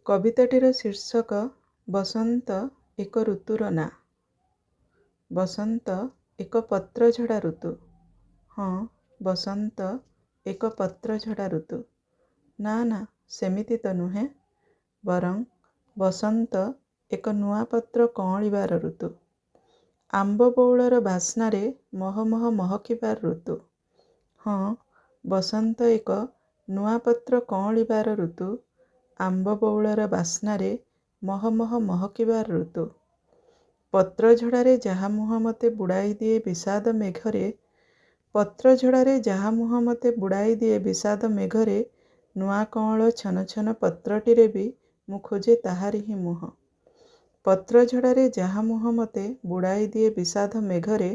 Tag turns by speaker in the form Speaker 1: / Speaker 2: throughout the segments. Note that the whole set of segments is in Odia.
Speaker 1: କବିତାଟିର ଶୀର୍ଷକ ବସନ୍ତ ଏକ ଋତୁର ନାଁ। ବସନ୍ତ ଏକ ପତ୍ରଝଡ଼ା ଋତୁ। ହଁ, ବସନ୍ତ ଏକ ପତ୍ରଝଡ଼ା ଋତୁ। ନା ନା, ସେମିତି ତ ନୁହେଁ। ବରଂ ବସନ୍ତ ଏକ ନୂଆ ପତ୍ର କଅଁଳିବାର ଋତୁ। ଆମ୍ବ ବଉଳର ବାସ୍ନାରେ ମହମହ ମହକିବାର ଋତୁ। ହଁ, ବସନ୍ତ ଏକ ନୂଆ ପତ୍ର କଅଁଳିବାର ଋତୁ। ଆମ୍ବ ବଉଳର ବାସ୍ନାରେ ମହମହ ମହକିବାର ଋତୁ। ପତ୍ରଝଡ଼ାରେ ଯାହା ମୁହଁ ମୋତେ ବୁଡ଼ାଇ ଦିଏ ବିଷାଦ ମେଘରେ, ପତ୍ରଝଡ଼ାରେ ଯାହା ମୁହଁ ମୋତେ ବୁଡ଼ାଇ ଦିଏ ବିଷାଦ ମେଘରେ, ନୂଆ କଅଁଳ ଛନ ଛନ ପତ୍ରଟିରେ ବି ମୁଁ ଖୋଜେ ତାହାରି ହିଁ ମୁହଁ। ପତ୍ରଝଡ଼ାରେ ଯାହା ମୁହଁ ମୋତେ ବୁଡ଼ାଇ ଦିଏ ବିଷାଦ ମେଘରେ,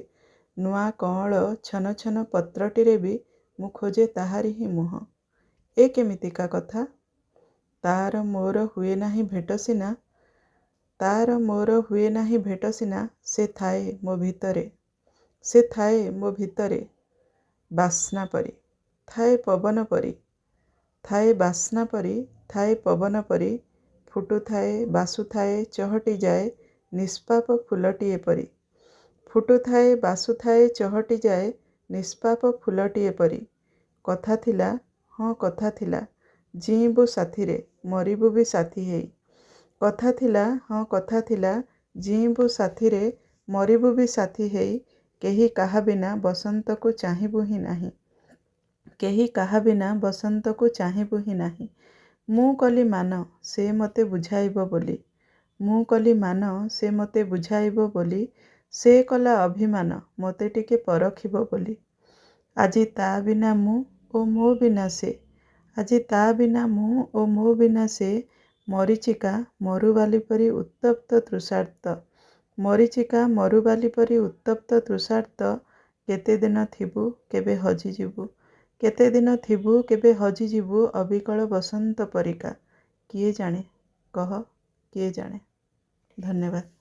Speaker 1: ନୂଆ କଅଁଳ ଛନ ଛନ ପତ୍ରଟିରେ ବି ମୁଁ ଖୋଜେ ତାହାରି ହିଁ ମୁହଁ। ଏ କେମିତିକା କଥା? ତାର ମୋର ହୁଏ ନାହିଁ ଭେଟ ସିନା, ତାର ମୋର ହୁଏ ନାହିଁ ଭେଟ ସିନା, ସେ ଥାଏ ମୋ ଭିତରେ, ସେ ଥାଏ ମୋ ଭିତରେ ବାସ୍ନା ପରି, ଥାଏ ପବନ ପରି, ଥାଏ ବାସ୍ନା ପରି, ଥାଏ ପବନ ପରି, ଫୁଟୁଥାଏ ବାସୁଥାଏ ଚହଟି ଯାଏ ନିଷ୍ପାପ ଫୁଲଟିଏ ପରି, ଫୁଟୁଥାଏ ବାସୁଥାଏ ଚହଟି ଯାଏ ନିଷ୍ପାପ ଫୁଲଟିଏ ପରି। କଥା ଥିଲା, ହଁ କଥା ଥିଲା, ଜୀଇଁବୁ ସାଥିରେ ମରିବୁ ବି ସାଥୀ ହେଇ। କଥା ଥିଲା, ହଁ କଥା ଥିଲା, ଜୀଇଁବୁ ସାଥିରେ ମରିବୁ ବି ସାଥୀ ହେଇ। କେହି କାହା ବିନା ବସନ୍ତକୁ ଚାହିଁବୁ ହିଁ ନାହିଁ, କେହି କାହା ବିନା ବସନ୍ତକୁ ଚାହିଁବୁ ହିଁ ନାହିଁ। ମୁଁ କଲି ମାନ ସେ ମୋତେ ବୁଝାଇବ ବୋଲି, ମୁଁ କଲି ମାନ ସେ ମୋତେ ବୁଝାଇବ ବୋଲି, ସେ କଲା ଅଭିମାନ ମୋତେ ଟିକେ ପରଖିବ ବୋଲି। ଆଜି ତା ବିନା ମୁଁ ଓ ମୋ ବିନା ସେ, ଆଜି ତା ବିନା ମୁଁ ଓ ମୋ ବିନା ସେ, ମରୀଚିକା ମରୁବାଲି ପରି ଉତ୍ତପ୍ତ ତୃଷାର୍ତ୍ତ, ମରୀଚିକା ମରୁବାଲି ପରି ଉତ୍ତପ୍ତ ତୃଷାର୍ତ୍ତ। କେତେଦିନ ଥିବୁ କେବେ ହଜିଯିବୁ, କେତେଦିନ ଥିବୁ କେବେ ହଜିଯିବୁ ଅବିକଳ ବସନ୍ତ ପରିକା। କିଏ ଜାଣେ, କହ କିଏ ଜାଣେ। ଧନ୍ୟବାଦ।